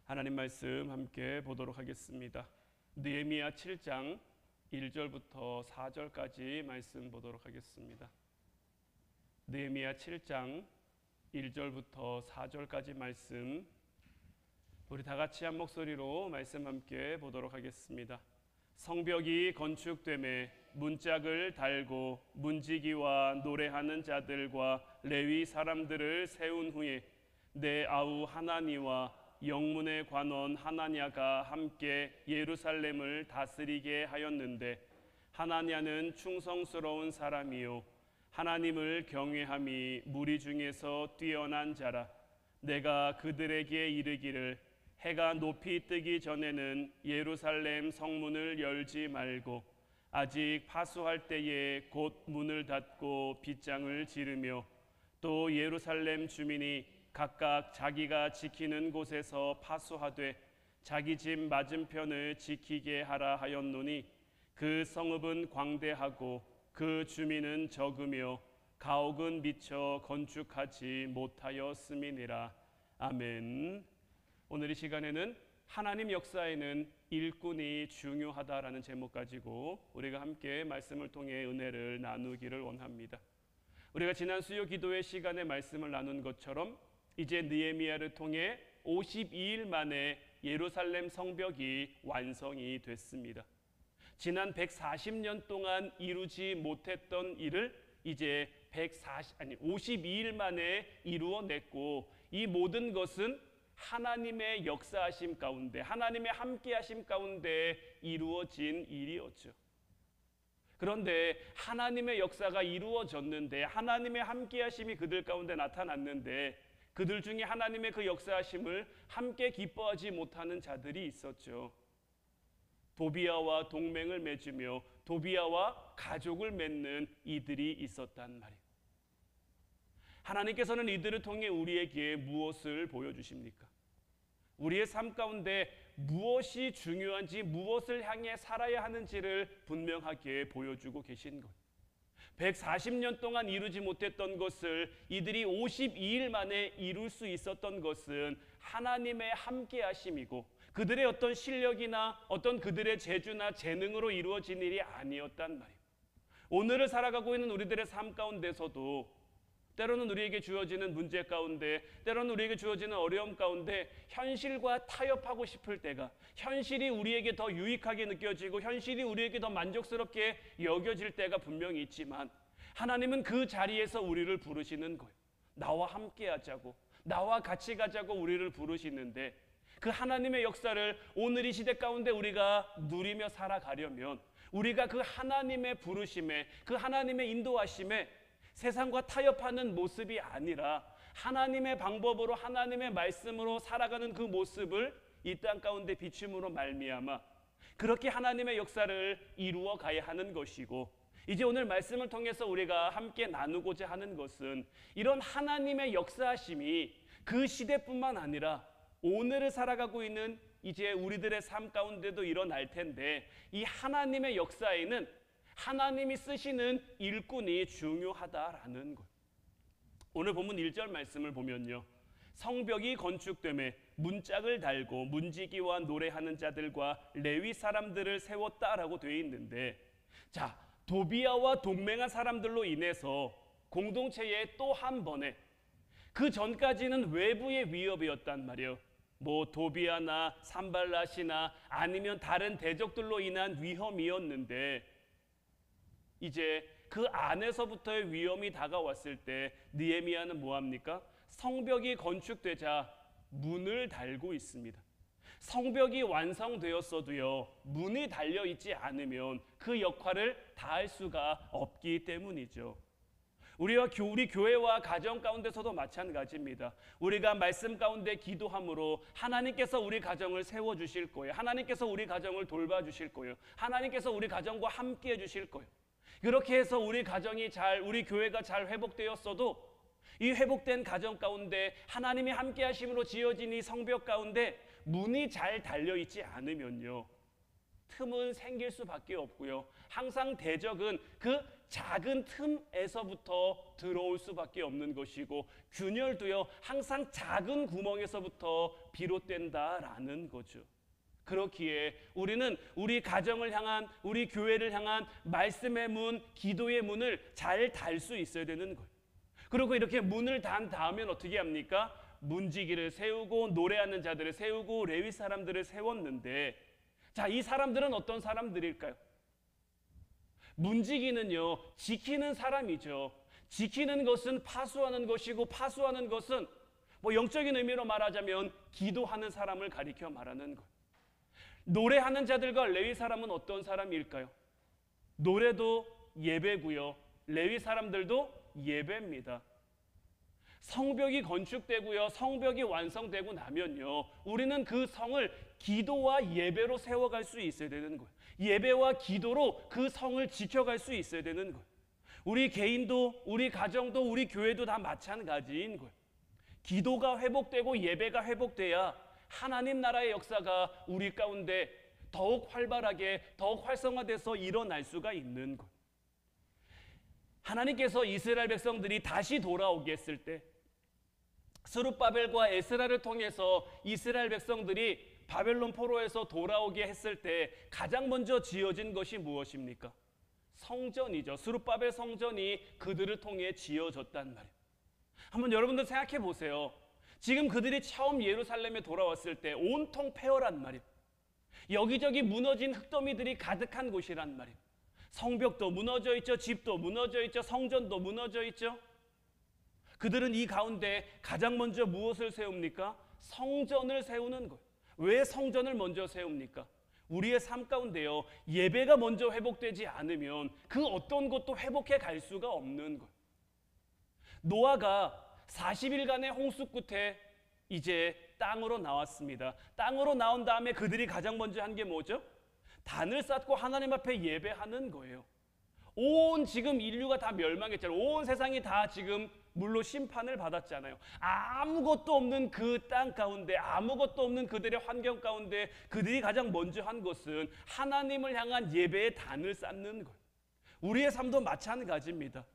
하나님 말씀 함께 보도록 하겠습니다. 느헤미야 7장 1절부터 4절까지 말씀 보도록 하겠습니다. 느헤미야 7장 1절부터 4절까지 말씀, 우리 다 같이 한 목소리로 말씀 함께 보도록 하겠습니다. 성벽이 건축되매 문짝을 달고 문지기와 노래하는 자들과 레위 사람들을 세운 후에 내 아우 하나니와 영문의 관원 하나냐가 함께 예루살렘을 다스리게 하였는데, 하나냐는 충성스러운 사람이요 하나님을 경외함이 무리 중에서 뛰어난 자라. 내가 그들에게 이르기를 해가 높이 뜨기 전에는 예루살렘 성문을 열지 말고 아직 파수할 때에 곧 문을 닫고 빗장을 지르며, 또 예루살렘 주민이 각각 자기가 지키는 곳에서 파수하되 자기 집 맞은편을 지키게 하라 하였노니, 그 성읍은 광대하고 그 주민은 적으며 가옥은 미처 건축하지 못하였음이니라. 아멘. 오늘 이 시간에는 하나님 역사에는 일꾼이 중요하다라는 제목 가지고 우리가 함께 말씀을 통해 은혜를 나누기를 원합니다. 우리가 지난 수요 기도회 시간에 말씀을 나눈 것처럼 이제 느헤미야를 통해 52일 만에 예루살렘 성벽이 완성이 됐습니다. 지난 140년 동안 이루지 못했던 일을 이제 52일 만에 이루어냈고, 이 모든 것은 하나님의 역사하심 가운데, 하나님의 함께하심 가운데 이루어진 일이었죠. 그런데 하나님의 역사가 이루어졌는데, 하나님의 함께하심이 그들 가운데 나타났는데, 그들 중에 하나님의 그 역사하심을 함께 기뻐하지 못하는 자들이 있었죠. 도비아와 동맹을 맺으며 도비아와 가족을 맺는 이들이 있었단 말이에요. 하나님께서는 이들을 통해 우리에게 무엇을 보여주십니까? 우리의 삶 가운데 무엇이 중요한지, 무엇을 향해 살아야 하는지를 분명하게 보여주고 계신 것. 140년 동안 이루지 못했던 것을 이들이 52일 만에 이룰 수 있었던 것은 하나님의 함께 하심이고, 그들의 어떤 실력이나 어떤 그들의 재주나 재능으로 이루어진 일이 아니었단 말이에요. 오늘을 살아가고 있는 우리들의 삶 가운데서도 때로는 우리에게 주어지는 문제 가운데, 때로는 우리에게 주어지는 어려움 가운데 현실과 타협하고 싶을 때가, 현실이 우리에게 더 유익하게 느껴지고 현실이 우리에게 더 만족스럽게 여겨질 때가 분명히 있지만, 하나님은 그 자리에서 우리를 부르시는 거예요. 나와 함께 하자고, 나와 같이 가자고 우리를 부르시는데, 그 하나님의 역사를 오늘 이 시대 가운데 우리가 누리며 살아가려면, 우리가 그 하나님의 부르심에, 그 하나님의 인도하심에 세상과 타협하는 모습이 아니라 하나님의 방법으로, 하나님의 말씀으로 살아가는 그 모습을 이 땅 가운데 비춤으로 말미암아 그렇게 하나님의 역사를 이루어 가야 하는 것이고, 이제 오늘 말씀을 통해서 우리가 함께 나누고자 하는 것은 이런 하나님의 역사하심이 그 시대뿐만 아니라 오늘을 살아가고 있는 이제 우리들의 삶 가운데도 일어날 텐데, 이 하나님의 역사에는 하나님이 쓰시는 일꾼이 중요하다라는 것. 오늘 본문 1절 말씀을 보면요, 성벽이 건축되매 문짝을 달고 문지기와 노래하는 자들과 레위 사람들을 세웠다라고 되어 있는데, 자, 도비아와 동맹한 사람들로 인해서 공동체에 또 한 번에, 그 전까지는 외부의 위협이었단 말이에요. 뭐 도비아나 산발랏이나 아니면 다른 대적들로 인한 위험이었는데, 이제 그 안에서부터의 위험이 다가왔을 때 느헤미야는 뭐합니까? 성벽이 건축되자 문을 달고 있습니다. 성벽이 완성되었어도요, 문이 달려있지 않으면 그 역할을 다할 수가 없기 때문이죠. 우리 교회와 가정 가운데서도 마찬가지입니다. 우리가 말씀 가운데 기도함으로 하나님께서 우리 가정을 세워주실 거예요. 하나님께서 우리 가정을 돌봐주실 거예요. 하나님께서 우리 가정과 함께 해주실 거예요. 그렇게 해서 우리 가정이 우리 교회가 잘 회복되었어도, 이 회복된 가정 가운데 하나님이 함께 하심으로 지어진 이 성벽 가운데 문이 잘 달려있지 않으면요, 틈은 생길 수밖에 없고요, 항상 대적은 그 작은 틈에서부터 들어올 수밖에 없는 것이고, 균열도요 항상 작은 구멍에서부터 비롯된다라는 거죠. 그렇기에 우리는 우리 가정을 향한, 우리 교회를 향한 말씀의 문, 기도의 문을 잘 달 수 있어야 되는 거예요. 그리고 이렇게 문을 단 다음엔 어떻게 합니까? 문지기를 세우고 노래하는 자들을 세우고 레위 사람들을 세웠는데, 자, 이 사람들은 어떤 사람들일까요? 문지기는요, 지키는 사람이죠. 지키는 것은 파수하는 것이고, 파수하는 것은 뭐 영적인 의미로 말하자면 기도하는 사람을 가리켜 말하는 거예요. 노래하는 자들과 레위 사람은 어떤 사람일까요? 노래도 예배고요, 레위 사람들도 예배입니다. 성벽이 건축되고요, 성벽이 완성되고 나면요, 우리는 그 성을 기도와 예배로 세워갈 수 있어야 되는 거예요. 예배와 기도로 그 성을 지켜갈 수 있어야 되는 거예요. 우리 개인도, 우리 가정도, 우리 교회도 다 마찬가지인 거예요. 기도가 회복되고 예배가 회복돼야 하나님 나라의 역사가 우리 가운데 더욱 활발하게, 더욱 활성화돼서 일어날 수가 있는 거예요. 하나님께서 이스라엘 백성들이 다시 돌아오게 했을 때, 스룹바벨과 에스라를 통해서 이스라엘 백성들이 바벨론 포로에서 돌아오게 했을 때 가장 먼저 지어진 것이 무엇입니까? 성전이죠. 스룹바벨 성전이 그들을 통해 지어졌단 말이에요. 한번 여러분들 생각해 보세요. 지금 그들이 처음 예루살렘에 돌아왔을 때 온통 폐허란 말이에요. 여기저기 무너진 흙더미들이 가득한 곳이란 말이에요. 성벽도 무너져 있죠. 집도 무너져 있죠. 성전도 무너져 있죠. 그들은 이 가운데 가장 먼저 무엇을 세웁니까? 성전을 세우는 거예요. 왜 성전을 먼저 세웁니까? 우리의 삶 가운데요, 예배가 먼저 회복되지 않으면 그 어떤 것도 회복해 갈 수가 없는 거예요. 노아가 40일간의 홍수 끝에 이제 땅으로 나왔습니다. 땅으로 나온 다음에 그들이 가장 먼저 한 게 뭐죠? 단을 쌓고 하나님 앞에 예배하는 거예요. 온 지금 인류가 다 멸망했잖아요. 온 세상이 다 지금 물로 심판을 받았잖아요. 아무것도 없는 그 땅 가운데, 아무것도 없는 그들의 환경 가운데 그들이 가장 먼저 한 것은 하나님을 향한 예배의 단을 쌓는 거예요. 우리의 삶도 마찬가지입니다.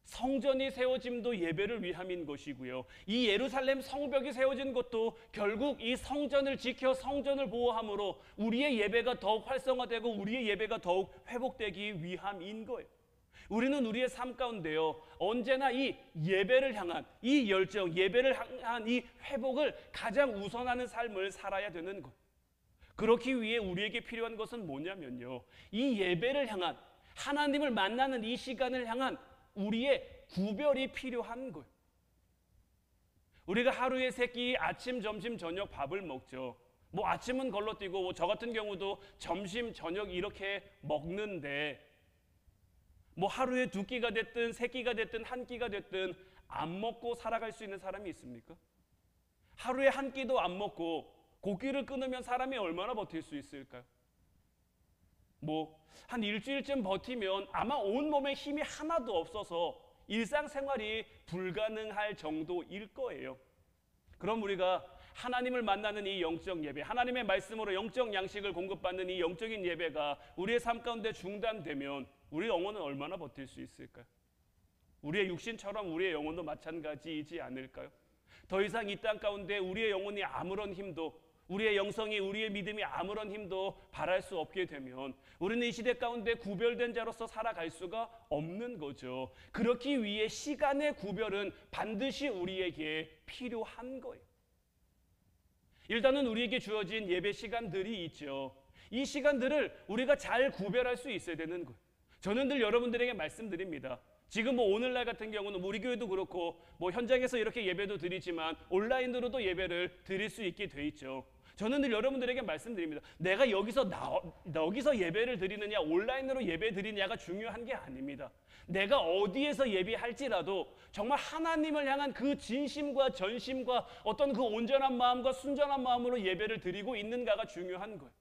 성전이 세워짐도 예배를 위함인 것이고요, 이 예루살렘 성벽이 세워진 것도 결국 이 성전을 지켜 성전을 보호함으로 우리의 예배가 더욱 활성화되고 우리의 예배가 더욱 회복되기 위함인 거예요. 우리는 우리의 삶 가운데요, 언제나 이 예배를 향한 이 열정, 예배를 향한 이 회복을 가장 우선하는 삶을 살아야 되는 것. 그렇기 위해 우리에게 필요한 것은 뭐냐면요, 이 예배를 향한, 하나님을 만나는 이 시간을 향한 우리의 구별이 필요한 거예요. 우리가 하루에 세 끼 아침, 점심, 저녁 밥을 먹죠. 뭐 아침은 걸러뛰고 뭐 저 같은 경우도 점심, 저녁 이렇게 먹는데, 뭐 하루에 두 끼가 됐든 세 끼가 됐든 한 끼가 됐든 안 먹고 살아갈 수 있는 사람이 있습니까? 하루에 한 끼도 안 먹고 고기를 끊으면 사람이 얼마나 버틸 수 있을까요? 뭐 한 일주일쯤 버티면 아마 온몸에 힘이 하나도 없어서 일상생활이 불가능할 정도일 거예요. 그럼 우리가 하나님을 만나는 이 영적 예배, 하나님의 말씀으로 영적 양식을 공급받는 이 영적인 예배가 우리의 삶 가운데 중단되면 우리 영혼은 얼마나 버틸 수 있을까요? 우리의 육신처럼 우리의 영혼도 마찬가지이지 않을까요? 더 이상 이 땅 가운데 우리의 영혼이 아무런 힘도, 우리의 영성이, 우리의 믿음이 아무런 힘도 발할 수 없게 되면 우리는 이 시대 가운데 구별된 자로서 살아갈 수가 없는 거죠. 그렇기 위해 시간의 구별은 반드시 우리에게 필요한 거예요. 일단은 우리에게 주어진 예배 시간들이 있죠. 이 시간들을 우리가 잘 구별할 수 있어야 되는 거예요. 저는 늘 여러분들에게 말씀드립니다. 지금 뭐 오늘날 같은 경우는 우리 교회도 그렇고 뭐 현장에서 이렇게 예배도 드리지만 온라인으로도 예배를 드릴 수 있게 돼 있죠. 저는 늘 여러분들에게 말씀드립니다. 내가 여기서 예배를 드리느냐, 온라인으로 예배 드리느냐가 중요한 게 아닙니다. 내가 어디에서 예배할지라도 정말 하나님을 향한 그 진심과 전심과 어떤 그 온전한 마음과 순전한 마음으로 예배를 드리고 있는가가 중요한 거예요.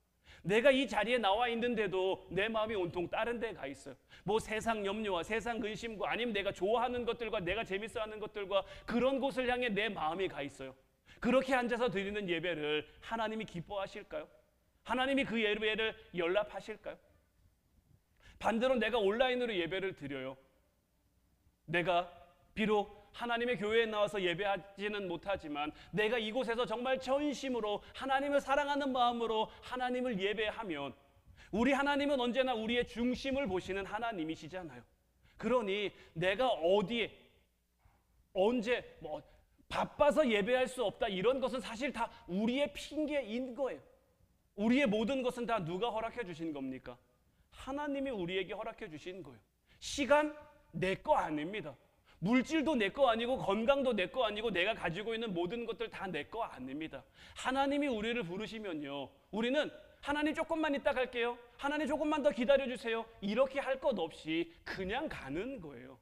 내가 이 자리에 나와 있는데도 내 마음이 온통 다른 데 가 있어요. 뭐 세상 염려와 세상 근심과 아니면 내가 좋아하는 것들과 내가 재밌어하는 것들과 그런 곳을 향해 내 마음이 가 있어요. 그렇게 앉아서 드리는 예배를 하나님이 기뻐하실까요? 하나님이 그 예배를 연락하실까요? 반대로 내가 온라인으로 예배를 드려요. 내가 비록 하나님의 교회에 나와서 예배하지는 못하지만 내가 이곳에서 정말 전심으로 하나님을 사랑하는 마음으로 하나님을 예배하면 우리 하나님은 언제나 우리의 중심을 보시는 하나님이시잖아요. 그러니 내가 어디에 언제 바빠서 예배할 수 없다 이런 것은 사실 다 우리의 핑계인 거예요. 우리의 모든 것은 다 누가 허락해 주신 겁니까? 하나님이 우리에게 허락해 주신 거예요. 시간 내 거 아닙니다. 물질도 내 거 아니고 건강도 내 거 아니고 내가 가지고 있는 모든 것들 다 내 거 아닙니다. 하나님이 우리를 부르시면요, 우리는 하나님 조금만 이따 갈게요, 하나님 조금만 더 기다려주세요, 이렇게 할 것 없이 그냥 가는 거예요.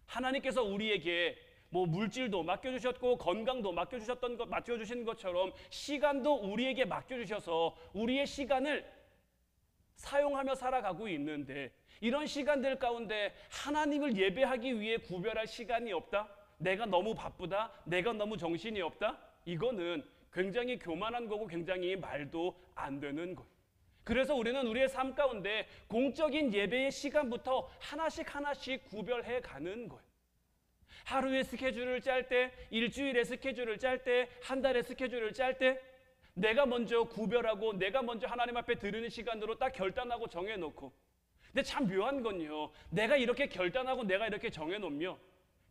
하나님께서 우리에게 물질도 맡겨주셨고 건강도 맡겨주신 것처럼 시간도 우리에게 맡겨주셔서 우리의 시간을 사용하며 살아가고 있는데, 이런 시간들 가운데 하나님을 예배하기 위해 구별할 시간이 없다? 내가 너무 바쁘다? 내가 너무 정신이 없다? 이거는 굉장히 교만한 거고 굉장히 말도 안 되는 거예요. 그래서 우리는 우리의 삶 가운데 공적인 예배의 시간부터 하나씩 구별해 가는 거예요. 하루의 스케줄을 짤 때, 일주일의 스케줄을 짤 때, 한 달의 스케줄을 짤 때 내가 먼저 구별하고 내가 먼저 하나님 앞에 드리는 시간으로 딱 결단하고 정해놓고, 근데 참 묘한 건요, 내가 이렇게 결단하고 내가 이렇게 정해놓으면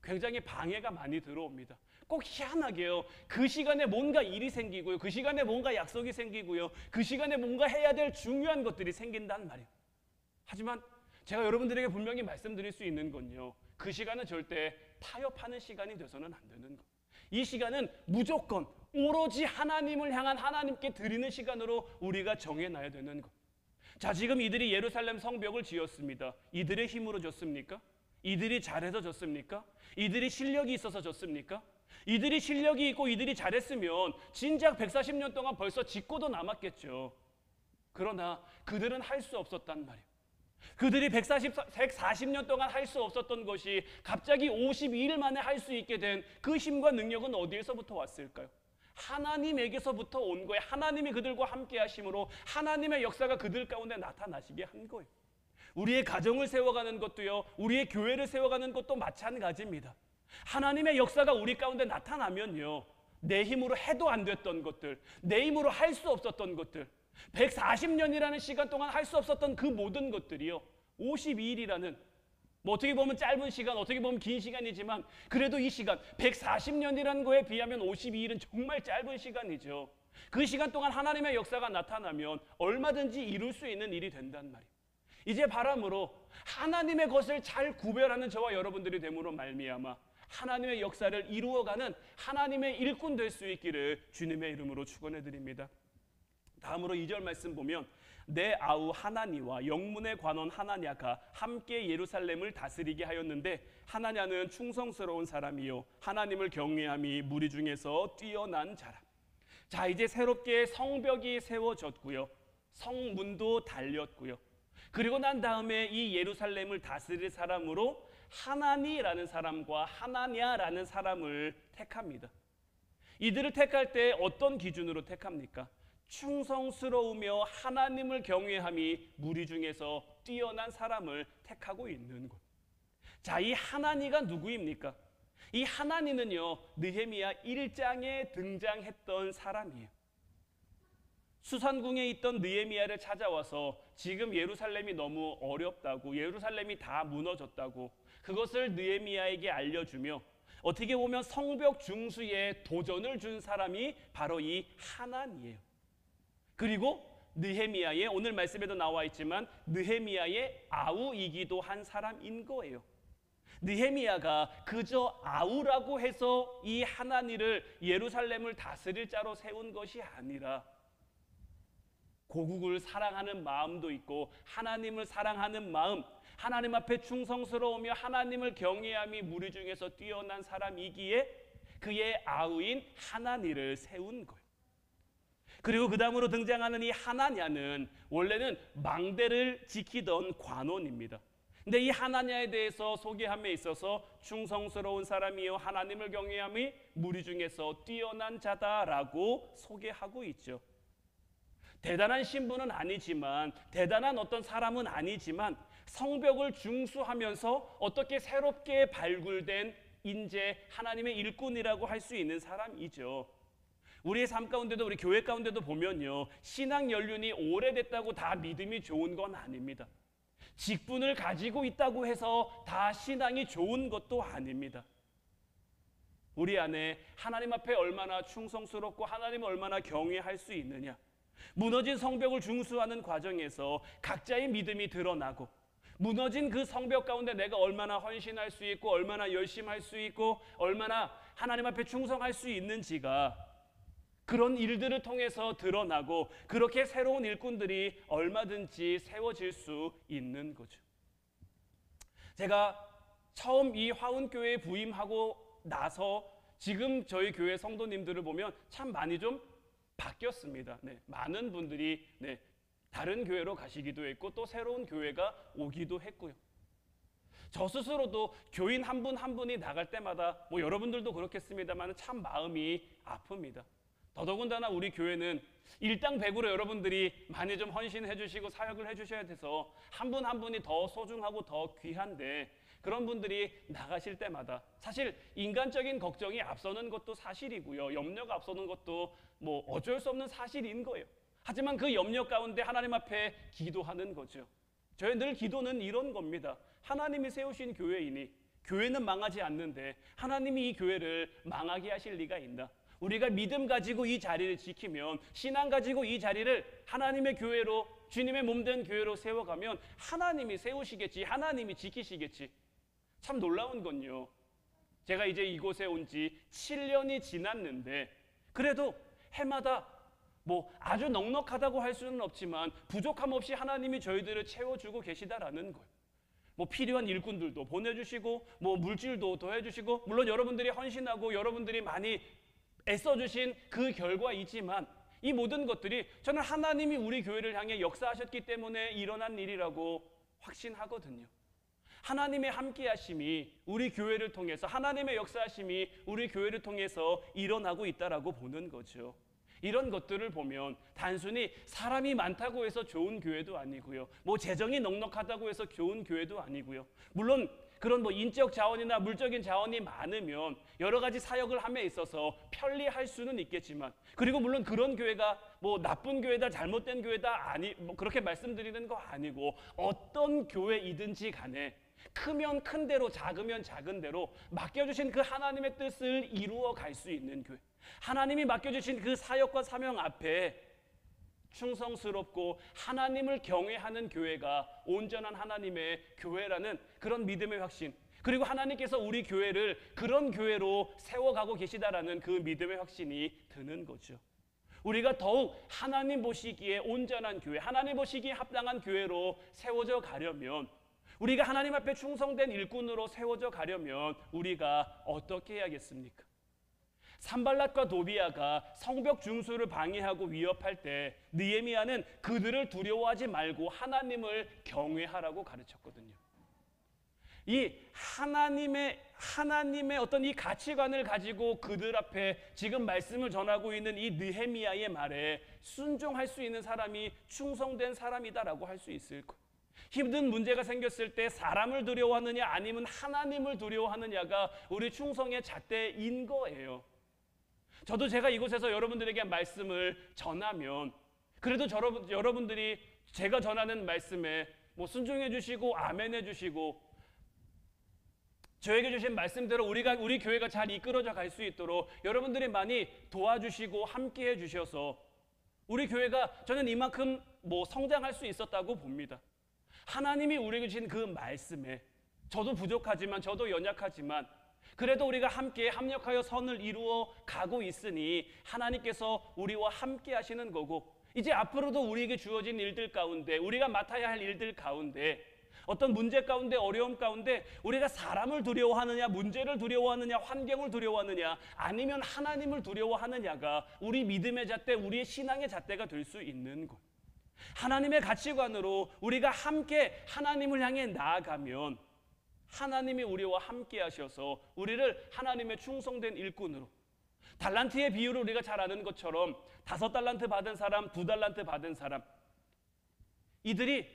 굉장히 방해가 많이 들어옵니다. 꼭 희한하게요, 그 시간에 뭔가 일이 생기고요, 그 시간에 뭔가 약속이 생기고요, 그 시간에 뭔가 해야 될 중요한 것들이 생긴단 말이에요. 하지만 제가 여러분들에게 분명히 말씀드릴 수 있는 건요, 그 시간은 절대 타협하는 시간이 돼서는 안 되는 거예요. 이 시간은 무조건 오로지 하나님을 향한, 하나님께 드리는 시간으로 우리가 정해놔야 되는 것. 자, 지금 이들이 예루살렘 성벽을 지었습니다. 이들의 힘으로 졌습니까? 이들이 잘해서 졌습니까? 이들이 실력이 있어서 졌습니까? 이들이 실력이 있고 이들이 잘했으면 진작 140년 동안 벌써 짓고도 남았겠죠. 그러나 그들은 할 수 없었단 말이에요. 그들이 140년 동안 할 수 없었던 것이 갑자기 52일 만에 할 수 있게 된 그 힘과 능력은 어디에서부터 왔을까요? 하나님에게서부터 온 거예요. 하나님이 그들과 함께 하심으로 하나님의 역사가 그들 가운데 나타나시게 한 거예요. 우리의 가정을 세워가는 것도요, 우리의 교회를 세워가는 것도 마찬가지입니다. 하나님의 역사가 우리 가운데 나타나면요, 내 힘으로 해도 안 됐던 것들, 내 힘으로 할 수 없었던 것들, 140년이라는 시간 동안 할 수 없었던 그 모든 것들이요, 52일이라는 어떻게 보면 짧은 시간, 어떻게 보면 긴 시간이지만 그래도 이 시간 140년이라는 거에 비하면 52일은 정말 짧은 시간이죠. 그 시간 동안 하나님의 역사가 나타나면 얼마든지 이룰 수 있는 일이 된단 말이에요. 이제 바람으로 하나님의 것을 잘 구별하는 저와 여러분들이 됨으로 말미암아 하나님의 역사를 이루어가는 하나님의 일꾼 될 수 있기를 주님의 이름으로 축원해 드립니다. 다음으로 2절 말씀 보면, 내 아우 하나니와 영문의 관원 하나냐가 함께 예루살렘을 다스리게 하였는데 하나냐는 충성스러운 사람이요 하나님을 경외함이 무리 중에서 뛰어난 자라. 자, 이제 새롭게 성벽이 세워졌고요, 성문도 달렸고요, 그리고 난 다음에 이 예루살렘을 다스릴 사람으로 하나니라는 사람과 하나냐라는 사람을 택합니다. 이들을 택할 때 어떤 기준으로 택합니까? 충성스러우며 하나님을 경외함이 무리 중에서 뛰어난 사람을 택하고 있는 것. 자, 이 하나니가 누구입니까? 이 하나니는요, 느헤미야 1장에 등장했던 사람이에요. 수산궁에 있던 느헤미야를 찾아와서 지금 예루살렘이 너무 어렵다고, 예루살렘이 다 무너졌다고 그것을 느헤미야에게 알려주며 어떻게 보면 성벽 중수에 도전을 준 사람이 바로 이 하나니예요. 그리고 느헤미야의, 오늘 말씀에도 나와 있지만 느헤미야의 아우이기도 한 사람인 거예요. 느헤미야가 그저 아우라고 해서 이 하나니를 예루살렘을 다스릴 자로 세운 것이 아니라 고국을 사랑하는 마음도 있고 하나님을 사랑하는 마음, 하나님 앞에 충성스러우며 하나님을 경외함이 무리 중에서 뛰어난 사람이기에 그의 아우인 하나니를 세운 거예요. 그리고 그 다음으로 등장하는 이 하나냐는 원래는 망대를 지키던 관원입니다. 근데 이 하나냐에 대해서 소개함에 있어서 충성스러운 사람이요 하나님을 경외함이 무리 중에서 뛰어난 자다라고 소개하고 있죠. 대단한 신분은 아니지만, 대단한 어떤 사람은 아니지만 성벽을 중수하면서 어떻게 새롭게 발굴된 인재, 하나님의 일꾼이라고 할 수 있는 사람이죠. 우리의 삶 가운데도, 우리 교회 가운데도 보면요, 신앙 연륜이 오래됐다고 다 믿음이 좋은 건 아닙니다. 직분을 가지고 있다고 해서 다 신앙이 좋은 것도 아닙니다. 우리 안에 하나님 앞에 얼마나 충성스럽고 하나님을 얼마나 경외할 수 있느냐, 무너진 성벽을 중수하는 과정에서 각자의 믿음이 드러나고, 무너진 그 성벽 가운데 내가 얼마나 헌신할 수 있고 얼마나 열심히 할 수 있고 얼마나 하나님 앞에 충성할 수 있는지가 그런 일들을 통해서 드러나고, 그렇게 새로운 일꾼들이 얼마든지 세워질 수 있는 거죠. 제가 처음 이 화운교회에 부임하고 나서 지금 저희 교회 성도님들을 보면 참 많이 좀 바뀌었습니다. 많은 분들이 다른 교회로 가시기도 했고 또 새로운 교회가 오기도 했고요. 저 스스로도 교인 한 분 한 분이 나갈 때마다 여러분들도 그렇겠습니다만 참 마음이 아픕니다. 더더군다나 우리 교회는 일당백으로 여러분들이 많이 좀 헌신해 주시고 사역을 해 주셔야 돼서 한 분 한 분이 더 소중하고 더 귀한데, 그런 분들이 나가실 때마다 사실 인간적인 걱정이 앞서는 것도 사실이고요, 염려가 앞서는 것도 어쩔 수 없는 사실인 거예요. 하지만 그 염려 가운데 하나님 앞에 기도하는 거죠. 저의 늘 기도는 이런 겁니다. 하나님이 세우신 교회이니 교회는 망하지 않는데 하나님이 이 교회를 망하게 하실 리가 있나? 우리가 믿음 가지고 이 자리를 지키면, 신앙 가지고 이 자리를 하나님의 교회로, 주님의 몸된 교회로 세워가면 하나님이 세우시겠지, 하나님이 지키시겠지. 참 놀라운 건요, 제가 이제 이곳에 온 지 7년이 지났는데 그래도 해마다 아주 넉넉하다고 할 수는 없지만 부족함 없이 하나님이 저희들을 채워주고 계시다라는 거예요. 필요한 일꾼들도 보내주시고 물질도 더해주시고, 물론 여러분들이 헌신하고 여러분들이 많이 애써주신 그 결과이지만, 이 모든 것들이 저는 하나님이 우리 교회를 향해 역사하셨기 때문에 일어난 일이라고 확신하거든요. 하나님의 함께하심이 우리 교회를 통해서, 하나님의 역사하심이 우리 교회를 통해서 일어나고 있다라고 보는 거죠. 이런 것들을 보면 단순히 사람이 많다고 해서 좋은 교회도 아니고요, 재정이 넉넉하다고 해서 좋은 교회도 아니고요, 물론 그런 인적 자원이나 물적인 자원이 많으면 여러 가지 사역을 함에 있어서 편리할 수는 있겠지만, 그리고 물론 그런 교회가 나쁜 교회다, 잘못된 교회다, 그렇게 말씀드리는 거 아니고, 어떤 교회이든지 간에 크면 큰 대로, 작으면 작은 대로 맡겨주신 그 하나님의 뜻을 이루어 갈 수 있는 교회, 하나님이 맡겨주신 그 사역과 사명 앞에 충성스럽고 하나님을 경외하는 교회가 온전한 하나님의 교회라는 그런 믿음의 확신, 그리고 하나님께서 우리 교회를 그런 교회로 세워가고 계시다라는 그 믿음의 확신이 드는 거죠. 우리가 더욱 하나님 보시기에 온전한 교회, 하나님 보시기에 합당한 교회로 세워져 가려면, 우리가 하나님 앞에 충성된 일꾼으로 세워져 가려면 우리가 어떻게 해야겠습니까? 산발랏과 도비아가 성벽 중수를 방해하고 위협할 때 느헤미야는 그들을 두려워하지 말고 하나님을 경외하라고 가르쳤거든요. 이 하나님의 어떤 이 가치관을 가지고 그들 앞에 지금 말씀을 전하고 있는 이 느헤미야의 말에 순종할 수 있는 사람이 충성된 사람이다라고 할 수 있을 거예요. 힘든 문제가 생겼을 때 사람을 두려워하느냐 아니면 하나님을 두려워하느냐가 우리 충성의 잣대인 거예요. 저도 제가 이곳에서 여러분들에게 말씀을 전하면 그래도 여러분들이 제가 전하는 말씀에 순종해 주시고 아멘해 주시고 저에게 주신 말씀대로 우리 교회가 잘 이끌어져 갈 수 있도록 여러분들이 많이 도와주시고 함께해 주셔서 우리 교회가 저는 이만큼 성장할 수 있었다고 봅니다. 하나님이 우리에게 주신 그 말씀에 저도 부족하지만 저도 연약하지만 그래도 우리가 함께 합력하여 선을 이루어 가고 있으니 하나님께서 우리와 함께 하시는 거고, 이제 앞으로도 우리에게 주어진 일들 가운데, 우리가 맡아야 할 일들 가운데, 어떤 문제 가운데, 어려움 가운데 우리가 사람을 두려워하느냐, 문제를 두려워하느냐, 환경을 두려워하느냐, 아니면 하나님을 두려워하느냐가 우리 믿음의 잣대, 우리의 신앙의 잣대가 될 수 있는 것. 하나님의 가치관으로 우리가 함께 하나님을 향해 나아가면 하나님이 우리와 함께 하셔서 우리를 하나님의 충성된 일꾼으로, 달란트의 비율을 우리가 잘 아는 것처럼 5달란트 받은 사람, 2달란트 받은 사람, 이들이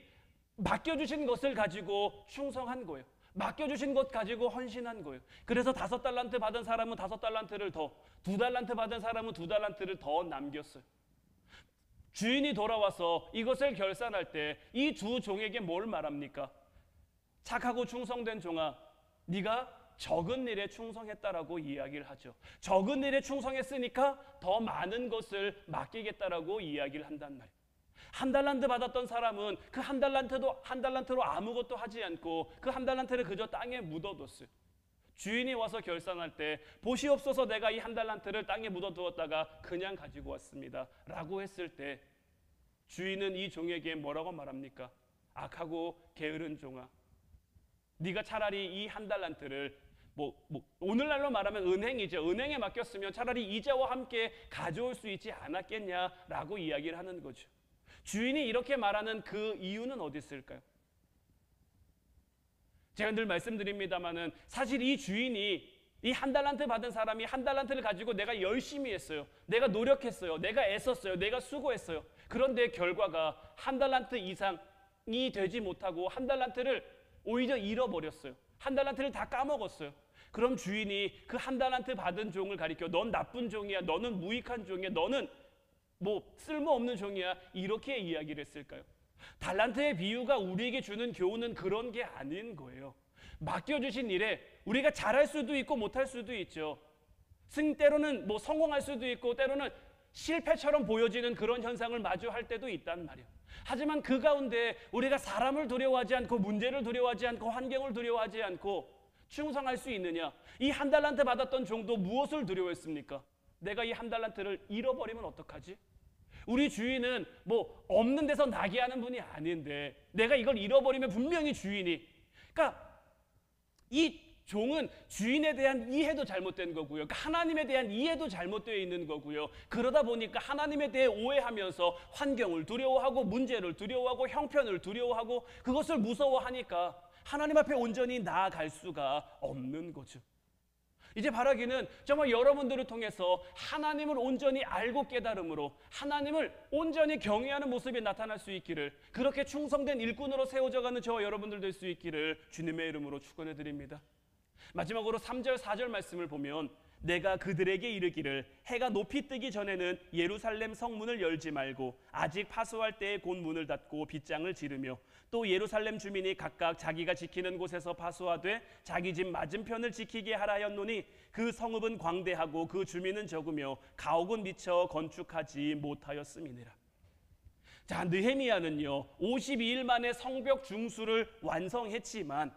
맡겨주신 것을 가지고 충성한 거예요. 맡겨주신 것 가지고 헌신한 거예요. 그래서 5달란트 받은 사람은 5달란트를 더, 2달란트 받은 사람은 2달란트를 더 남겼어요. 주인이 돌아와서 이것을 결산할 때 이 두 종에게 뭘 말합니까? 착하고 충성된 종아, 네가 적은 일에 충성했다라고 이야기를 하죠. 적은 일에 충성했으니까 더 많은 것을 맡기겠다라고 이야기를 한단 말이에요. 1달란트 받았던 사람은 그 1달란트로 아무것도 하지 않고 그 1달란트를 그저 땅에 묻어뒀어요. 주인이 와서 결산할 때 보시옵소서, 내가 이 1달란트를 땅에 묻어두었다가 그냥 가지고 왔습니다 라고 했을 때 주인은 이 종에게 뭐라고 말합니까? 악하고 게으른 종아, 네가 차라리 이 1달란트를 오늘날로 말하면 은행이죠. 은행에 맡겼으면 차라리 이자와 함께 가져올 수 있지 않았겠냐라고 이야기를 하는 거죠. 주인이 이렇게 말하는 그 이유는 어디 있을까요? 제가 늘 말씀드립니다마는 사실 이 주인이 이 1달란트 받은 사람이 1달란트를 가지고 내가 열심히 했어요. 내가 노력했어요. 내가 애썼어요. 내가 수고했어요. 그런데 결과가 1달란트 이상이 되지 못하고 1달란트를 오히려 잃어버렸어요. 1달란트를 다 까먹었어요. 그럼 주인이 그 1달란트 받은 종을 가리켜 넌 나쁜 종이야, 너는 무익한 종이야, 너는 쓸모없는 종이야, 이렇게 이야기를 했을까요? 달란트의 비유가 우리에게 주는 교훈은 그런 게 아닌 거예요. 맡겨주신 일에 우리가 잘할 수도 있고 못할 수도 있죠. 때로는 성공할 수도 있고 때로는 실패처럼 보여지는 그런 현상을 마주할 때도 있단 말이에요. 하지만 그 가운데 우리가 사람을 두려워하지 않고 문제를 두려워하지 않고 환경을 두려워하지 않고 충성할 수 있느냐? 이 1달란트 받았던 종도 무엇을 두려워했습니까? 내가 이 1달란트를 잃어버리면 어떡하지? 우리 주인은 없는 데서 나게 하는 분이 아닌데 내가 이걸 잃어버리면 분명히 주인이, 그러니까 이 종은 주인에 대한 이해도 잘못된 거고요. 그러니까 하나님에 대한 이해도 잘못되어 있는 거고요. 그러다 보니까 하나님에 대해 오해하면서 환경을 두려워하고 문제를 두려워하고 형편을 두려워하고 그것을 무서워하니까 하나님 앞에 온전히 나아갈 수가 없는 거죠. 이제 바라기는 정말 여러분들을 통해서 하나님을 온전히 알고 깨달음으로 하나님을 온전히 경외하는 모습이 나타날 수 있기를, 그렇게 충성된 일꾼으로 세워져가는 저와 여러분들 될 수 있기를 주님의 이름으로 축원해 드립니다. 마지막으로 3절 4절 말씀을 보면 내가 그들에게 이르기를 해가 높이 뜨기 전에는 예루살렘 성문을 열지 말고 아직 파수할 때에 곧 문을 닫고 빗장을 지르며 또 예루살렘 주민이 각각 자기가 지키는 곳에서 파수하되 자기 집 맞은편을 지키게 하라 하였노니 그 성읍은 광대하고 그 주민은 적으며 가옥은 미처 건축하지 못하였음이니라. 자, 느헤미야는요 52일 만에 성벽 중수를 완성했지만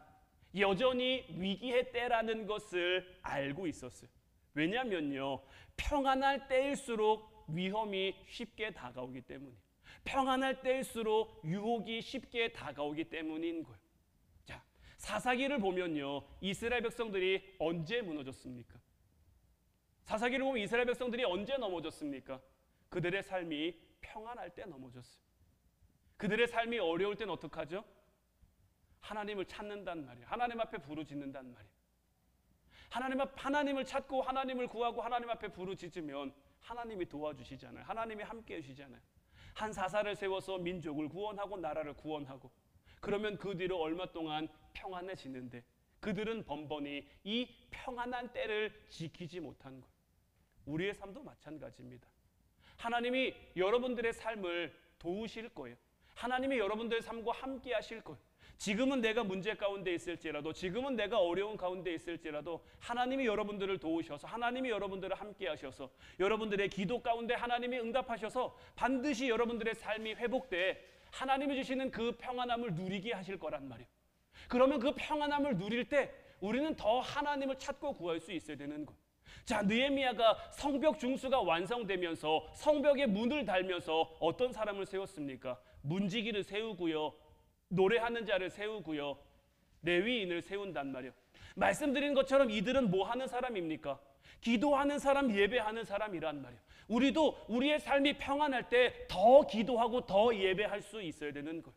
여전히 위기의 때라는 것을 알고 있었어요. 왜냐면요 평안할 때일수록 위험이 쉽게 다가오기 때문이에요. 평안할 때일수록 유혹이 쉽게 다가오기 때문인 거예요. 자, 사사기를 보면요 이스라엘 백성들이 언제 무너졌습니까? 사사기를 보면 이스라엘 백성들이 언제 넘어졌습니까? 그들의 삶이 평안할 때 넘어졌어요. 그들의 삶이 어려울 땐 어떡하죠? 하나님을 찾는단 말이에요. 하나님 앞에 부르짖는단 말이에요. 하나님을 찾고 하나님을 구하고 하나님 앞에 부르짖으면 하나님이 도와주시잖아요. 하나님이 함께 해주시잖아요. 한 사사를 세워서 민족을 구원하고 나라를 구원하고 그러면 그 뒤로 얼마 동안 평안해지는데 그들은 번번이 이 평안한 때를 지키지 못한 거예요. 우리의 삶도 마찬가지입니다. 하나님이 여러분들의 삶을 도우실 거예요. 하나님이 여러분들의 삶과 함께 하실 거예요. 지금은 내가 문제 가운데 있을지라도, 지금은 내가 어려운 가운데 있을지라도 하나님이 여러분들을 도우셔서 하나님이 여러분들을 함께 하셔서 여러분들의 기도 가운데 하나님이 응답하셔서 반드시 여러분들의 삶이 회복돼 하나님이 주시는 그 평안함을 누리게 하실 거란 말이에요. 그러면 그 평안함을 누릴 때 우리는 더 하나님을 찾고 구할 수 있어야 되는 거예요. 자, 느헤미야가 성벽 중수가 완성되면서 성벽에 문을 달면서 어떤 사람을 세웠습니까? 문지기를 세우고요, 노래하는 자를 세우고요, 레위인을 세운단 말이에요. 말씀드린 것처럼 이들은 뭐 하는 사람입니까? 기도하는 사람, 예배하는 사람이란 말이에요. 우리도 우리의 삶이 평안할 때 더 기도하고 더 예배할 수 있어야 되는 거예요.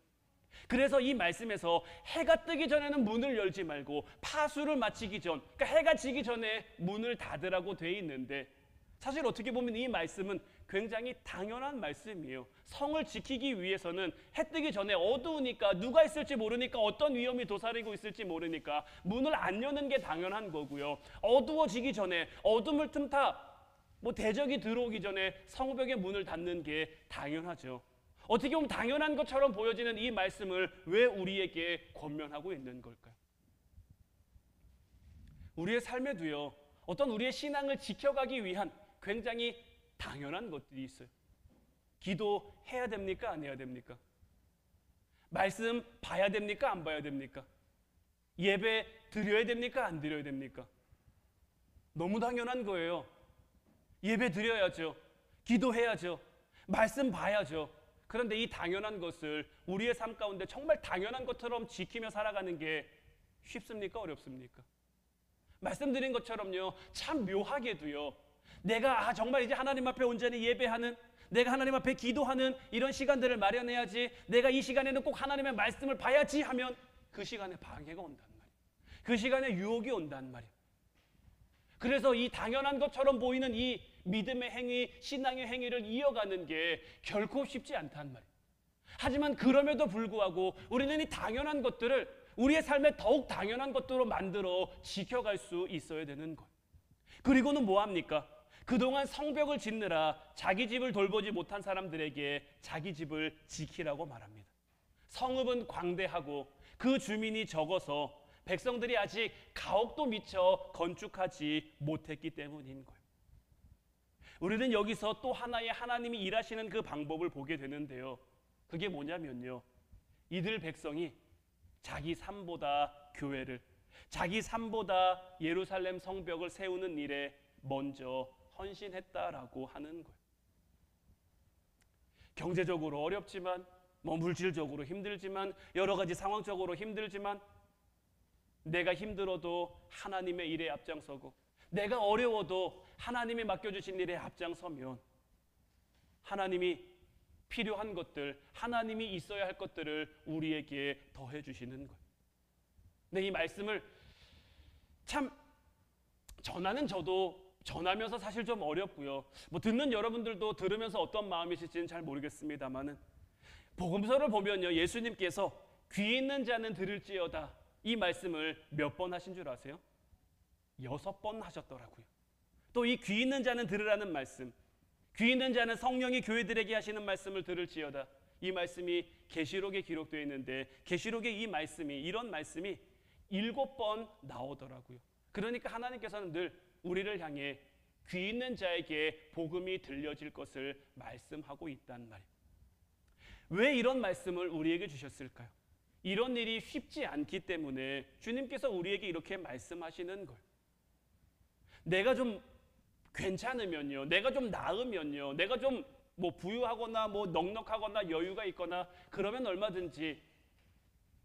그래서 이 말씀에서 해가 뜨기 전에는 문을 열지 말고 파수를 마치기 전, 그러니까 해가 지기 전에 문을 닫으라고 돼 있는데 사실 어떻게 보면 이 말씀은 굉장히 당연한 말씀이에요. 성을 지키기 위해서는 해 뜨기 전에 어두우니까 누가 있을지 모르니까 어떤 위험이 도사리고 있을지 모르니까 문을 안 여는 게 당연한 거고요. 어두워지기 전에 어둠을 틈타 대적이 들어오기 전에 성벽의 문을 닫는 게 당연하죠. 어떻게 보면 당연한 것처럼 보여지는 이 말씀을 왜 우리에게 권면하고 있는 걸까요? 우리의 삶에도요, 어떤 우리의 신앙을 지켜가기 위한 굉장히 당연한 것들이 있어요. 기도해야 됩니까? 안 해야 됩니까? 말씀 봐야 됩니까? 안 봐야 됩니까? 예배 드려야 됩니까? 안 드려야 됩니까? 너무 당연한 거예요. 예배 드려야죠. 기도해야죠. 말씀 봐야죠. 그런데 이 당연한 것을 우리의 삶 가운데 정말 당연한 것처럼 지키며 살아가는 게 쉽습니까? 어렵습니까? 말씀드린 것처럼요, 참 묘하게도요, 내가 정말 이제 하나님 앞에 온전히 예배하는, 내가 하나님 앞에 기도하는 이런 시간들을 마련해야지, 내가 이 시간에는 꼭 하나님의 말씀을 봐야지 하면 그 시간에 방해가 온단 말이에요. 그 시간에 유혹이 온단 말이에요. 그래서 이 당연한 것처럼 보이는 이 믿음의 행위, 신앙의 행위를 이어가는 게 결코 쉽지 않단 말이에요. 하지만 그럼에도 불구하고 우리는 이 당연한 것들을 우리의 삶에 더욱 당연한 것들로 만들어 지켜갈 수 있어야 되는 거예요. 그리고는 뭐합니까? 그동안 성벽을 짓느라 자기 집을 돌보지 못한 사람들에게 자기 집을 지키라고 말합니다. 성읍은 광대하고 그 주민이 적어서 백성들이 아직 가옥도 미처 건축하지 못했기 때문인 거예요. 우리는 여기서 또 하나의 하나님이 일하시는 그 방법을 보게 되는데요. 그게 뭐냐면요, 이들 백성이 자기 삶보다 교회를, 자기 삶보다 예루살렘 성벽을 세우는 일에 먼저 헌신했다라고 하는 거예요. 경제적으로 어렵지만, 물질적으로 힘들지만, 여러 가지 상황적으로 힘들지만, 내가 힘들어도 하나님의 일에 앞장서고, 내가 어려워도 하나님이 맡겨주신 일에 앞장서면 하나님이 필요한 것들, 하나님이 있어야 할 것들을 우리에게 더해 주시는 거예요. 근데 이 말씀을 참 전하는 저도 전하면서 사실 좀 어렵고요. 듣는 여러분들도 들으면서 어떤 마음이실지는 잘 모르겠습니다만은, 복음서를 보면요, 예수님께서 귀 있는 자는 들을지어다 이 말씀을 몇 번 하신 줄 아세요? 6번 하셨더라고요. 또 이 귀 있는 자는 들으라는 말씀, 귀 있는 자는 성령이 교회들에게 하시는 말씀을 들을지어다, 이 말씀이 계시록에 기록되어 있는데 계시록에 이 말씀이, 이런 말씀이 7번 나오더라고요. 그러니까 하나님께서는 늘 우리를 향해 귀 있는 자에게 복음이 들려질 것을 말씀하고 있단 말이에요. 왜 이런 말씀을 우리에게 주셨을까요? 이런 일이 쉽지 않기 때문에 주님께서 우리에게 이렇게 말씀하시는 거예요. 내가 좀 괜찮으면요, 내가 좀 나으면요, 내가 좀 부유하거나 넉넉하거나 여유가 있거나 그러면 얼마든지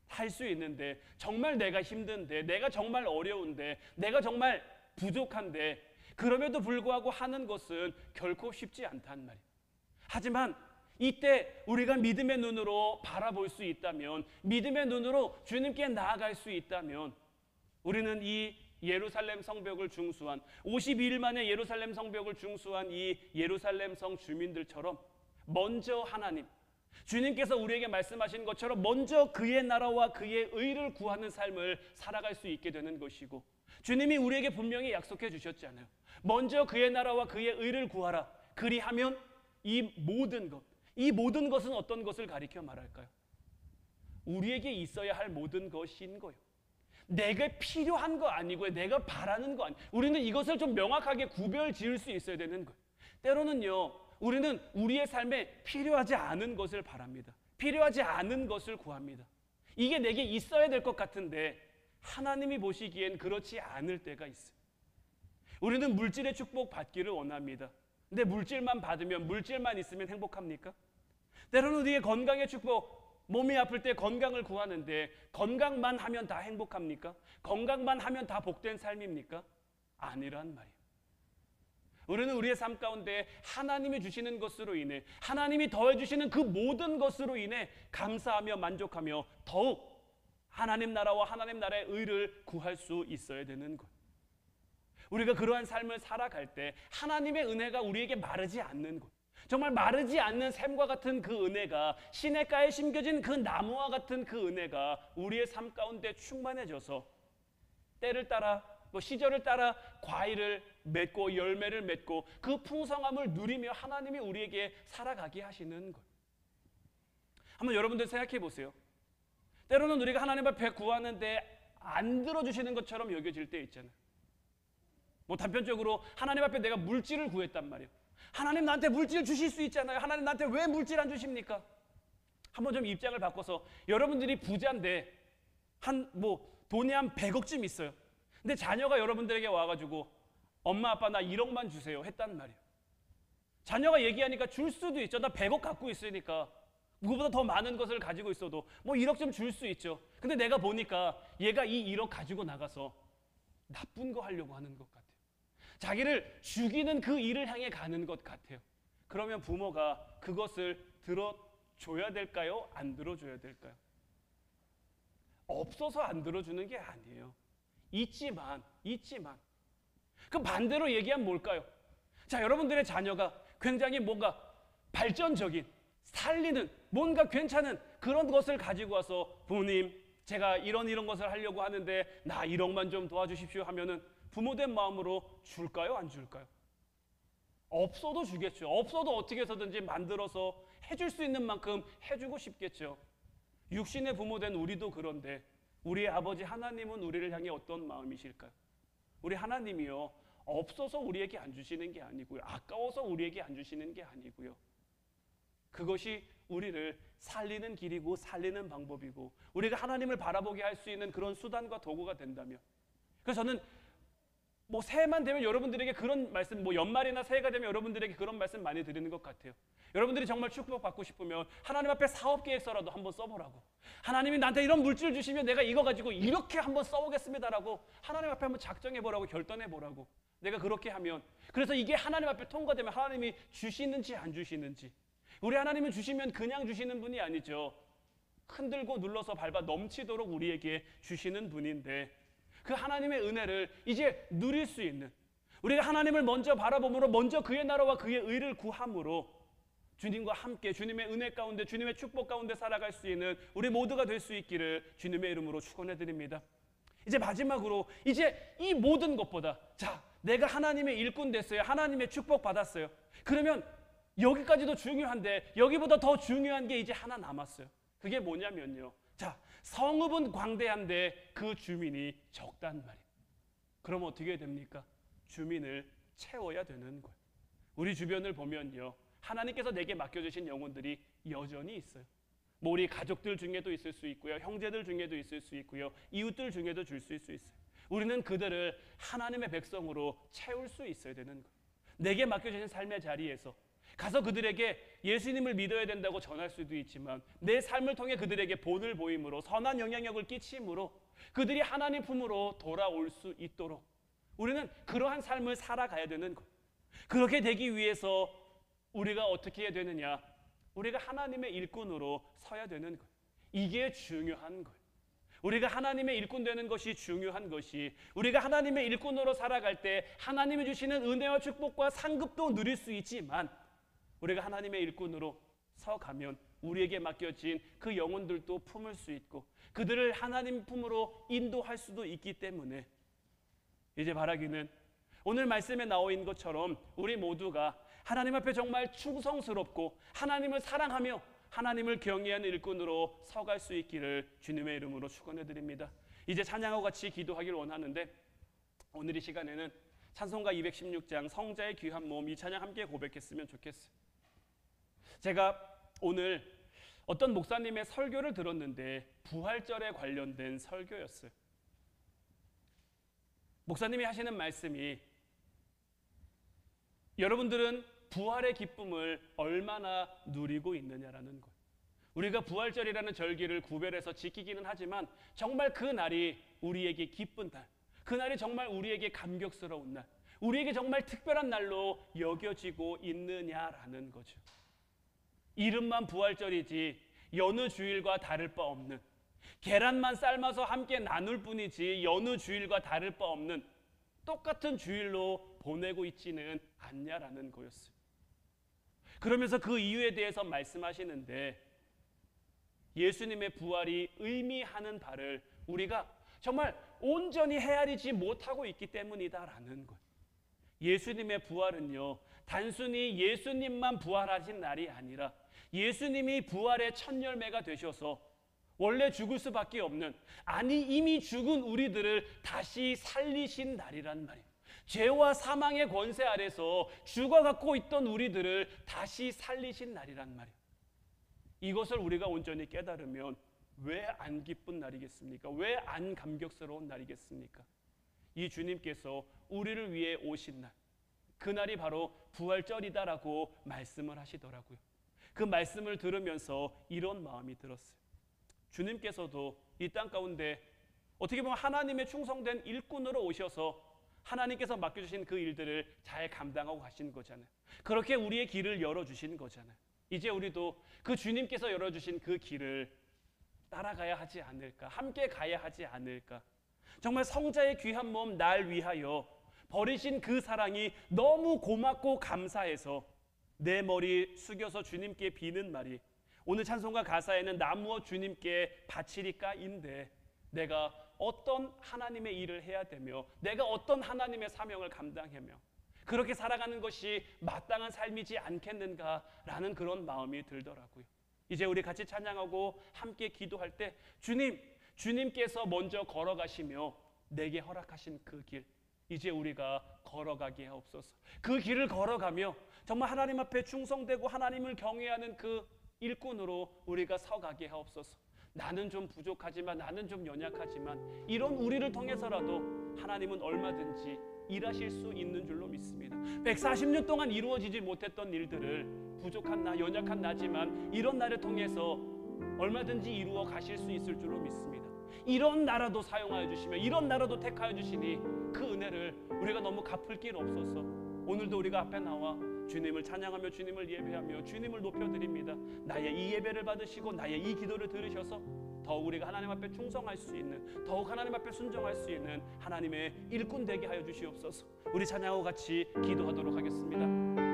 할 수 있는데, 정말 내가 힘든데, 내가 정말 어려운데, 내가 정말 부족한데, 그럼에도 불구하고 하는 것은 결코 쉽지 않단 말이에요. 하지만 이때 우리가 믿음의 눈으로 바라볼 수 있다면, 믿음의 눈으로 주님께 나아갈 수 있다면, 우리는 이 예루살렘 성벽을 중수한, 52일 만에 예루살렘 성벽을 중수한 이 예루살렘 성 주민들처럼 먼저 하나님, 주님께서 우리에게 말씀하신 것처럼 먼저 그의 나라와 그의 의를 구하는 삶을 살아갈 수 있게 되는 것이고, 주님이 우리에게 분명히 약속해 주셨잖아요. 먼저 그의 나라와 그의 의를 구하라. 그리하면 이 모든 것은 어떤 것을 가리켜 말할까요? 우리에게 있어야 할 모든 것인 거예요. 내가 필요한 거 아니고요, 내가 바라는 거 아니고요. 우리는 이것을 좀 명확하게 구별 지을 수 있어야 되는 거예요. 때로는요, 우리는 우리의 삶에 필요하지 않은 것을 바랍니다. 필요하지 않은 것을 구합니다. 이게 내게 있어야 될 것 같은데 하나님이 보시기엔 그렇지 않을 때가 있어요. 우리는 물질의 축복 받기를 원합니다. 근데 물질만 받으면, 물질만 있으면 행복합니까? 때로는 우리의 건강의 축복, 몸이 아플 때 건강을 구하는데 건강만 하면 다 행복합니까? 건강만 하면 다 복된 삶입니까? 아니란 말이에요. 우리는 우리의 삶 가운데 하나님이 주시는 것으로 인해, 하나님이 더해 주시는 그 모든 것으로 인해 감사하며 만족하며 더욱 하나님 나라와 하나님 나라의 의를 구할 수 있어야 되는 것. 우리가 그러한 삶을 살아갈 때 하나님의 은혜가 우리에게 마르지 않는 것, 정말 마르지 않는 샘과 같은 그 은혜가, 시냇가에 심겨진 그 나무와 같은 그 은혜가 우리의 삶 가운데 충만해져서 때를 따라 시절을 따라 과일을 맺고 열매를 맺고 그 풍성함을 누리며 하나님이 우리에게 살아가게 하시는 것. 한번 여러분들 생각해 보세요. 때로는 우리가 하나님 앞에 구하는데 안 들어주시는 것처럼 여겨질 때 있잖아요. 뭐 단편적으로 하나님 앞에 내가 물질을 구했단 말이에요. 하나님 나한테 물질 주실 수 있잖아요. 하나님 나한테 왜 물질 안 주십니까? 한번 좀 입장을 바꿔서 여러분들이 부자인데 돈이 한 100억쯤 있어요. 근데 자녀가 여러분들에게 와가지고 엄마 아빠 나 1억만 주세요 했단 말이에요. 자녀가 얘기하니까 줄 수도 있죠. 나 100억 갖고 있으니까 그거보다 더 많은 것을 가지고 있어도 뭐 1억 좀 줄 수 있죠. 근데 내가 보니까 얘가 이 1억 가지고 나가서 나쁜 거 하려고 하는 것 같아요. 자기를 죽이는 그 일을 향해 가는 것 같아요. 그러면 부모가 그것을 들어줘야 될까요? 안 들어줘야 될까요? 없어서 안 들어주는 게 아니에요. 있지만 그 반대로 얘기하면 뭘까요? 자, 여러분들의 자녀가 굉장히 뭔가 발전적인, 살리는, 뭔가 괜찮은 그런 것을 가지고 와서 부모님 제가 이런 것을 하려고 하는데 나 1억만 좀 도와주십시오 하면은 부모된 마음으로 줄까요? 안 줄까요? 없어도 주겠죠. 없어도 어떻게 해서든지 만들어서 해줄 수 있는 만큼 해주고 싶겠죠. 육신의 부모된 우리도 그런데 우리의 아버지 하나님은 우리를 향해 어떤 마음이실까요? 우리 하나님이요, 없어서 우리에게 안 주시는 게 아니고요, 아까워서 우리에게 안 주시는 게 아니고요, 그것이 우리를 살리는 길이고 살리는 방법이고 우리가 하나님을 바라보게 할 수 있는 그런 수단과 도구가 된다면, 그래서 저는 새해만 되면 여러분들에게 그런 말씀, 연말이나 새해가 되면 여러분들에게 그런 말씀 많이 드리는 것 같아요. 여러분들이 정말 축복받고 싶으면 하나님 앞에 사업 계획서라도 한번 써보라고. 하나님이 나한테 이런 물질 주시면 내가 이거 가지고 이렇게 한번 써보겠습니다라고 하나님 앞에 한번 작정해보라고, 결단해보라고. 내가 그렇게 하면, 그래서 이게 하나님 앞에 통과되면 하나님이 주시는지 안 주시는지. 우리 하나님은 주시면 그냥 주시는 분이 아니죠. 흔들고 눌러서 밟아 넘치도록 우리에게 주시는 분인데, 그 하나님의 은혜를 이제 누릴 수 있는, 우리가 하나님을 먼저 바라봄으로, 먼저 그의 나라와 그의 의를 구함으로 주님과 함께 주님의 은혜 가운데, 주님의 축복 가운데 살아갈 수 있는 우리 모두가 될 수 있기를 주님의 이름으로 축원해 드립니다. 이제 마지막으로, 이제 이 모든 것보다, 자, 내가 하나님의 일꾼 됐어요. 하나님의 축복 받았어요. 그러면 여기까지도 중요한데 여기보다 더 중요한 게 이제 하나 남았어요. 그게 뭐냐면요, 자, 성읍은 광대한데 그 주민이 적단 말이에요. 그럼 어떻게 됩니까? 주민을 채워야 되는 거예요. 우리 주변을 보면요, 하나님께서 내게 맡겨주신 영혼들이 여전히 있어요. 우리 가족들 중에도 있을 수 있고요, 형제들 중에도 있을 수 있고요, 이웃들 중에도 줄 수 있어요. 우리는 그들을 하나님의 백성으로 채울 수 있어야 되는 거예요. 내게 맡겨주신 삶의 자리에서 가서 그들에게 예수님을 믿어야 된다고 전할 수도 있지만, 내 삶을 통해 그들에게 본을 보임으로, 선한 영향력을 끼침으로 그들이 하나님 품으로 돌아올 수 있도록 우리는 그러한 삶을 살아가야 되는 것. 그렇게 되기 위해서 우리가 어떻게 해야 되느냐? 우리가 하나님의 일꾼으로 서야 되는 것. 이게 중요한 거예요. 우리가 하나님의 일꾼 되는 것이 중요한 것이, 우리가 하나님의 일꾼으로 살아갈 때 하나님이 주시는 은혜와 축복과 상급도 누릴 수 있지만, 우리가 하나님의 일꾼으로 서가면 우리에게 맡겨진 그 영혼들도 품을 수 있고 그들을 하나님 품으로 인도할 수도 있기 때문에, 이제 바라기는 오늘 말씀에 나와 있는 것처럼 우리 모두가 하나님 앞에 정말 충성스럽고 하나님을 사랑하며 하나님을 경외하는 일꾼으로 서갈 수 있기를 주님의 이름으로 축원해 드립니다. 이제 찬양하고 같이 기도하기를 원하는데, 오늘 이 시간에는 찬송가 216장 성자의 귀한 몸, 이 찬양 함께 고백했으면 좋겠어요. 제가 오늘 어떤 목사님의 설교를 들었는데 부활절에 관련된 설교였어요. 목사님이 하시는 말씀이, 여러분들은 부활의 기쁨을 얼마나 누리고 있느냐라는 것. 우리가 부활절이라는 절기를 구별해서 지키기는 하지만 정말 그 날이 우리에게 기쁜 날, 그 날이 정말 우리에게 감격스러운 날, 우리에게 정말 특별한 날로 여겨지고 있느냐라는 거죠. 이름만 부활절이지 여느 주일과 다를 바 없는, 계란만 삶아서 함께 나눌 뿐이지 여느 주일과 다를 바 없는 똑같은 주일로 보내고 있지는 않냐라는 거였어요. 그러면서 그 이유에 대해서 말씀하시는데 예수님의 부활이 의미하는 바를 우리가 정말 온전히 헤아리지 못하고 있기 때문이다라는 거예요. 예수님의 부활은요, 단순히 예수님만 부활하신 날이 아니라 예수님이 부활의 첫 열매가 되셔서 원래 죽을 수밖에 없는, 아니 이미 죽은 우리들을 다시 살리신 날이란 말이에요. 죄와 사망의 권세 아래서 죽어갖고 있던 우리들을 다시 살리신 날이란 말이에요. 이것을 우리가 온전히 깨달으면 왜 안 기쁜 날이겠습니까? 왜 안 감격스러운 날이겠습니까? 이 주님께서 우리를 위해 오신 날, 그날이 바로 부활절이다라고 말씀을 하시더라고요. 그 말씀을 들으면서 이런 마음이 들었어요. 주님께서도 이 땅 가운데 어떻게 보면 하나님의 충성된 일꾼으로 오셔서 하나님께서 맡겨주신 그 일들을 잘 감당하고 가신 거잖아요. 그렇게 우리의 길을 열어주신 거잖아요. 이제 우리도 그 주님께서 열어주신 그 길을 따라가야 하지 않을까, 함께 가야 하지 않을까. 정말 성자의 귀한 몸 날 위하여 버리신 그 사랑이 너무 고맙고 감사해서 내 머리 숙여서 주님께 비는 말이, 오늘 찬송가 가사에는 나 무엇 주님께 바치리까인데, 내가 어떤 하나님의 일을 해야 되며 내가 어떤 하나님의 사명을 감당하며 그렇게 살아가는 것이 마땅한 삶이지 않겠는가라는 그런 마음이 들더라고요. 이제 우리 같이 찬양하고 함께 기도할 때 주님께서 먼저 걸어가시며 내게 허락하신 그 길, 이제 우리가 걸어가게 하옵소서. 그 길을 걸어가며 정말 하나님 앞에 충성되고 하나님을 경외하는 그 일꾼으로 우리가 서가게 하옵소서. 나는 좀 부족하지만, 나는 좀 연약하지만 이런 우리를 통해서라도 하나님은 얼마든지 일하실 수 있는 줄로 믿습니다. 140년 동안 이루어지지 못했던 일들을 부족한 나, 연약한 나지만 이런 나를 통해서 얼마든지 이루어 가실 수 있을 줄로 믿습니다. 이런 나라도 사용하여 주시며 이런 나라도 택하여 주시니 그 은혜를 우리가 너무 갚을 길 없어서 오늘도 우리가 앞에 나와 주님을 찬양하며 주님을 예배하며 주님을 높여드립니다. 나의 이 예배를 받으시고 나의 이 기도를 들으셔서 더욱 우리가 하나님 앞에 충성할 수 있는, 더욱 하나님 앞에 순종할 수 있는 하나님의 일꾼 되게 하여 주시옵소서. 우리 찬양하고 같이 기도하도록 하겠습니다.